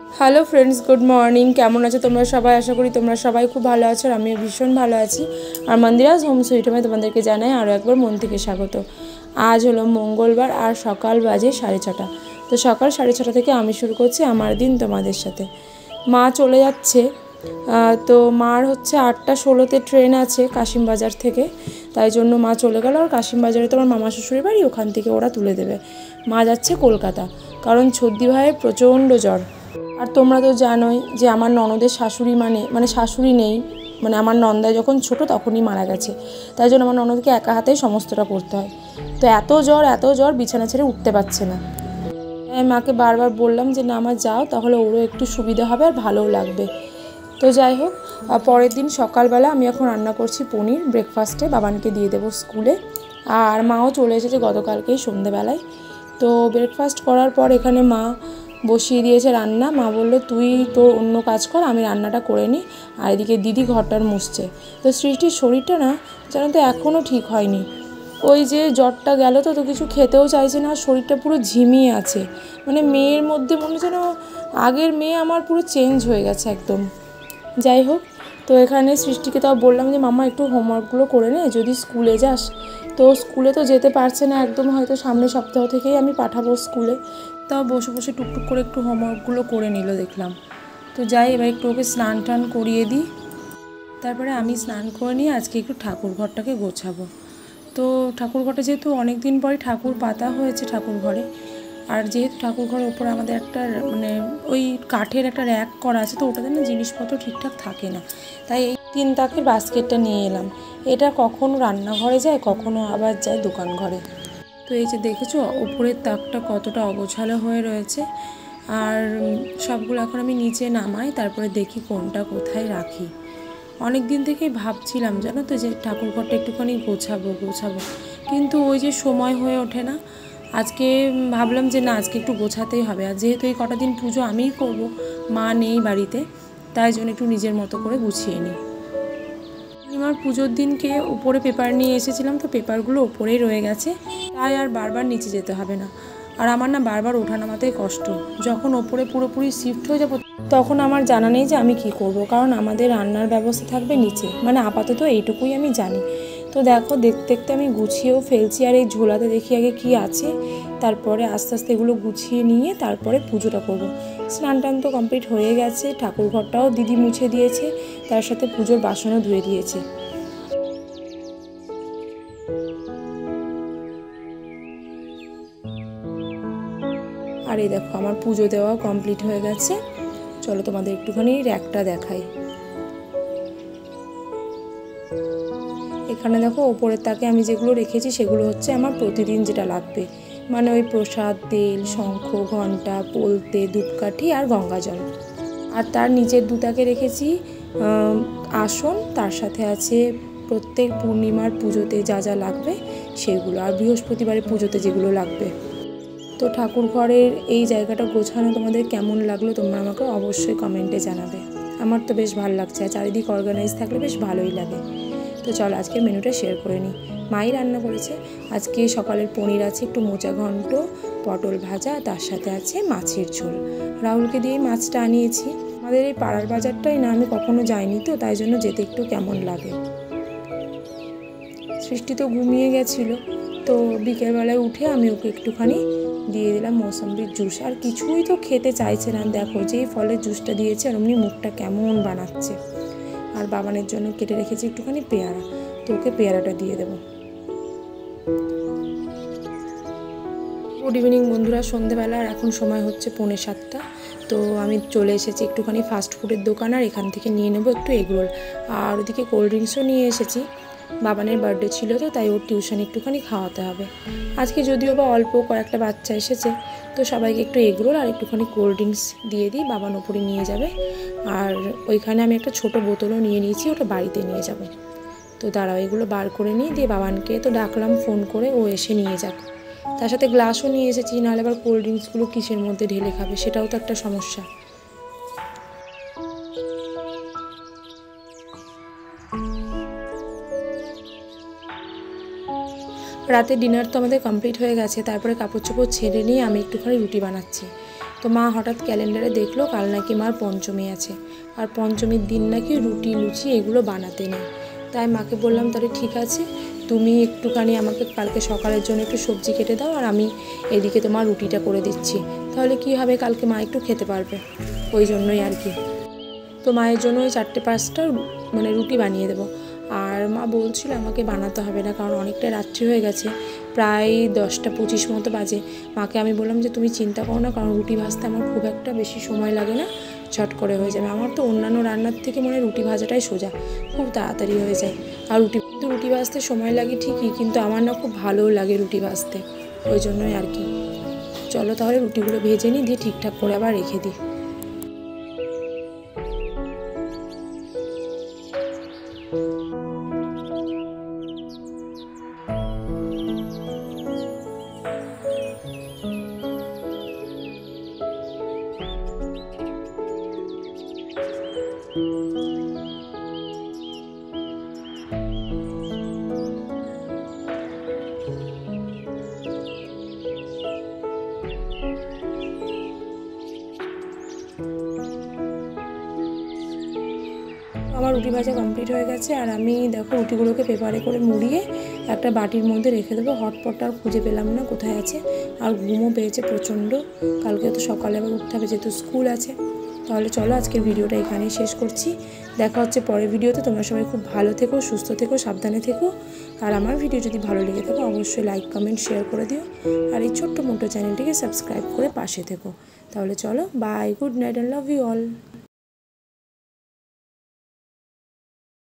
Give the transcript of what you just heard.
Hello friends, good morning. কেমন আছো তোমরা সবাই? আশা করি তোমরা সবাই খুব ভালো আছো। আর আমিও ভীষণ ভালো আছি। আর মন্দিরাজ হোম সুইট হোমে তোমাদেরকে জানাই আরও একবার মন থেকে স্বাগত। আজ হলো মঙ্গলবার আর সকাল বাজে 6:30। তো সকাল 6:30 থেকে আমি শুরু করছি আমার দিন তোমাদের সাথে। মা চলে যাচ্ছে, তো মার হচ্ছে 8:16-তে ট্রেন আছে কাশিমবাজার থেকে, তাই জন্য মা চলে গেল। আর কাশিমবাজারে তো আমার মামা শ্বশুরের বাড়ি, ওখান থেকে ওরা তুলে দেবে। মা যাচ্ছে কলকাতা, কারণ ছর্দি ভাইয়ের প্রচণ্ড জ্বর। আর তোমরা তো জানোই যে আমার ননদের শাশুড়ি মানে শাশুড়ি নেই, মানে আমার নন্দা যখন ছোট তখনই মারা গেছে, তাই জন্য আমার ননদকে একা হাতেই সমস্তটা করতে হয়। তো এত জ্বর বিছানা ছেড়ে উঠতে পারছে না। মাকে বারবার বললাম যে না আমার যাও, তাহলে ওরও একটু সুবিধা হবে আর ভালোও লাগবে। তো যাই হোক, পরের দিন সকালবেলা আমি এখন রান্না করছি পনির ব্রেকফাস্টে, বাবানকে দিয়ে দেবো স্কুলে। আর মাও চলে এসেছে গতকালকেই সন্ধেবেলায়। তো ব্রেকফাস্ট করার পর এখানে মা বসিয়ে দিয়েছে রান্না। মা বললো তুই তোর অন্য কাজ কর, আমি রান্নাটা করে নিই। আর এদিকে দিদি ঘরটার মুছছে। তো সৃষ্টির শরীরটা না জানো তো এখনও ঠিক হয়নি। ওই যে জ্বরটা গেল তো কিছু খেতেও চাইছে না, শরীরটা পুরো ঝিমিয়ে আছে। মানে মেয়ের মধ্যে মনে হচ্ছে না আগের মেয়ে আমার পুরো চেঞ্জ হয়ে গেছে একদম। যাই হোক, তো এখানে সৃষ্টিকে তাও বললাম যে মামা একটু হোমওয়ার্কগুলো করে নে, যদি স্কুলে যাস। তো স্কুলে তো যেতে পারছে না একদম, হয়তো সামনের সপ্তাহ থেকেই আমি পাঠাবো স্কুলে। তাও বসে বসে টুকটুক করে একটু হোমওয়ার্কগুলো করে নিল দেখলাম। তো যাই, এবার একটু ওকে স্নান টান করিয়ে দিই। তারপরে আমি স্নান করে নিয়ে আজকে একটু ঠাকুর ঘরটাকে গোছাবো। তো ঠাকুর ঘরটা যেহেতু অনেক দিন পরে ঠাকুর পাতা হয়েছে ঠাকুর ঘরে, আর যেহেতু ঠাকুর ঘরের ওপরে আমাদের একটা মানে ওই কাঠের একটা র্যাক করা আছে, তো ওটাতে না জিনিসপত্র ঠিকঠাক থাকে না, তাই এই 3 তাকের বাস্কেটটা নিয়ে এলাম। এটা কখনো রান্নাঘরে যায়, কখনো আবার যায় দোকান ঘরে। তো এই যে দেখেছো ওপরের তাকটা কতটা অগোছালো হয়ে রয়েছে। আর সবগুলো এখন আমি নিচে নামাই, তারপরে দেখি কোনটা কোথায় রাখি। অনেক দিন থেকেই ভাবছিলাম জানো তো যে ঠাকুর ঘরটা একটুখানি গোছাবো, কিন্তু ওই যে সময় হয়ে ওঠে না। আজকে ভাবলাম যে না আজকে একটু গোছাতেই হবে। আর যেহেতু এই কটা দিন পুজো আমিই করব, মা নেই বাড়িতে, তাই জন্য একটু নিজের মতো করে গুছিয়ে নিই। আমার পুজোর দিনকে উপরে পেপার নিয়ে এসেছিলাম, তো পেপারগুলো ওপরেই রয়ে গেছে, তাই আর বারবার নিচে যেতে হবে না। আর আমার না বারবার ওঠানামাতেই কষ্ট। যখন ওপরে পুরোপুরি শিফট হয়ে যাবো তখন আমার জানা নেই যে আমি কি করব, কারণ আমাদের রান্নার ব্যবস্থা থাকবে নিচে, মানে আপাতত এইটুকুই আমি জানি। তো দেখো দেখতে দেখতে আমি গুছিয়েও ফেলছি। আর এই ঝোলাতে দেখি আগে কি আছে, তারপরে আস্তে আস্তে এগুলো গুছিয়ে নিয়ে তারপরে পুজোটা করব। স্নান টান তো কমপ্লিট হয়ে গেছে, ঠাকুর ঘরটাও দিদি মুছে দিয়েছে, তার সাথে পুজোর বাসনও ধুয়ে দিয়েছে। আর এই দেখো আমার পুজো দেওয়া কমপ্লিট হয়ে গেছে। চলো তোমাদের একটুখানি র্যাকটা দেখাই। এখানে দেখো ওপরের তাকে আমি যেগুলো রেখেছি সেগুলো হচ্ছে আমার প্রতিদিন যেটা লাগবে, মানে ওই প্রসাদ, তেল, শঙ্খ, ঘণ্টা, পলতে, ধূপকাঠি আর গঙ্গাজল। আর তার নিচের দুটাকে রেখেছি আসন, তার সাথে আছে প্রত্যেক পূর্ণিমার পুজোতে যা যা লাগবে সেগুলো, আর বৃহস্পতিবারের পুজোতে যেগুলো লাগবে। তো ঠাকুর ঘরের এই জায়গাটা গোছানো তোমাদের কেমন লাগলো তোমরা আমাকে অবশ্যই কমেন্টে জানাবে। আমার তো বেশ ভালো লাগছে, আর চারিদিক অর্গানাইজ থাকলে বেশ ভালোই লাগে। তো চলো আজকের মেনুটা শেয়ার করে নিই। মাই রান্না করেছে আজকে। সকালের পনির আছে, একটু মোচা ঘন্ট, পটল ভাজা, তার সাথে আছে মাছের ঝোল। রাহুলকে দিয়ে মাছটা আনিয়েছি। আমাদের এই পাড়ার বাজারটাই না আমি কখনো যাইনি, তো তাই জন্য যেতে একটু কেমন লাগে। সৃষ্টি তো ঘুমিয়ে গেছিলো, তো বিকেলবেলায় উঠে আমি ওকে একটুখানি দিয়ে দিলাম মৌসম্বির জুস। আর কিছুই তো খেতে চাইছে না, দেখো যেই ফলের জুসটা দিয়েছে আর অমনি মুখটা কেমন বানাচ্ছে। আর বাবানের জন্য কেটে রেখেছি একটুখানি পেয়ারা, তো ওকে পেয়ারাটা দিয়ে দেবো। গুড ইভিনিং বন্ধুরা, সন্ধেবেলা। আর এখন সময় হচ্ছে 6:45। তো আমি চলে এসেছি একটুখানি ফাস্টফুডের দোকান, আর এখান থেকে নিয়ে নেবো একটু এগরোল। আর ওদিকে কোল্ড ড্রিঙ্কসও নিয়ে এসেছি। বাবানের বার্থডে ছিল তো, তাই ওর টিউশন একটুখানি খাওয়াতে হবে আজকে, যদিও বা অল্প কয়েকটা বাচ্চা এসেছে। তো সবাইকে একটু এগরোল আর একটুখানি কোল্ড ড্রিঙ্কস দিয়ে দিই, বাবান ওপরে নিয়ে যাবে। আর ওইখানে আমি একটা ছোট বোতলও নিয়ে নিয়েছি, ওটা বাড়িতে নিয়ে যাব। তো দাঁড়াও এগুলো বার করে নিই, দিয়ে বাবানকে তো ডাকলাম ফোন করে, ও এসে নিয়ে যাক। তার সাথে গ্লাসও নিয়ে এসেছি, নাহলে আবার কোল্ড ড্রিঙ্কসগুলো কিসের মধ্যে ঢেলে খাবে, সেটাও তো একটা সমস্যা। রাতে ডিনার তো আমাদের কমপ্লিট হয়ে গেছে, তারপরে কাপড় চোপড় ছেড়ে নিয়ে আমি একটুখানি রুটি বানাচ্ছি। তো মা হঠাৎ ক্যালেন্ডারে দেখলো কাল নাকি মার পঞ্চমী আছে, আর পঞ্চমীর দিন নাকি রুটি লুচি এগুলো বানাতে নেই। তাই মাকে বললাম তাহলে ঠিক আছে, তুমি একটুখানি আমাকে কালকে সকালের জন্য একটু সবজি কেটে দাও, আর আমি এদিকে তোমার রুটিটা করে দিচ্ছি, তাহলে কি হবে কালকে মা একটু খেতে পারবে, ওই জন্যই আর কি। তো মায়ের জন্য ওই 4-5টা মানে রুটি বানিয়ে দেবো। আর মা বলছিল আমাকে বানাতে হবে না, কারণ অনেকটা রাত্রি হয়ে গেছে, প্রায় 10টা 25 মতো বাজে। মাকে আমি বললাম যে তুমি চিন্তা করো না, কারণ রুটি ভাজতে আমার খুব একটা বেশি সময় লাগে না, ঝট করে হয়ে যাবে। আমার তো অন্যান্য রান্নার থেকে মনে হয় রুটি ভাজাটাই সোজা, খুব তাড়াতাড়ি হয়ে যায়। আর রুটি ভাজতে সময় লাগে ঠিকই, কিন্তু আমার না খুব ভালোও লাগে রুটি ভাজতে, ওই জন্যই আর কি। চলো তাহলে রুটিগুলো ভেজে নিই, দিয়ে ঠিকঠাক করে আবার রেখে দিই। আমার রুটি ভাজা কমপ্লিট হয়ে গেছে, আর আমি দেখো রুটিগুলোকে পেপারে করে মুড়িয়ে একটা বাটির মধ্যে রেখে দেবো। হটপটটা আর খুঁজে পেলাম না কোথায় আছে, আর ঘুমও পেয়েছে প্রচণ্ড, কালকে তো সকালে আবার উঠতে হবে যেহেতু স্কুল আছে। তাহলে চলো আজকের ভিডিওটা এখানেই শেষ করছি, দেখা হচ্ছে পরের ভিডিওতে। তোমরা সবাই খুব ভালো থেকো, সুস্থ থেকো, সাবধানে থেকো। আর আমার ভিডিও যদি ভালো লেগে থাকে অবশ্যই লাইক কমেন্ট শেয়ার করে দিও, আর এই ছোট্ট মোটো চ্যানেলটিকে সাবস্ক্রাইব করে পাশে থেকো। তাহলে চলো, bye, good night and love you all.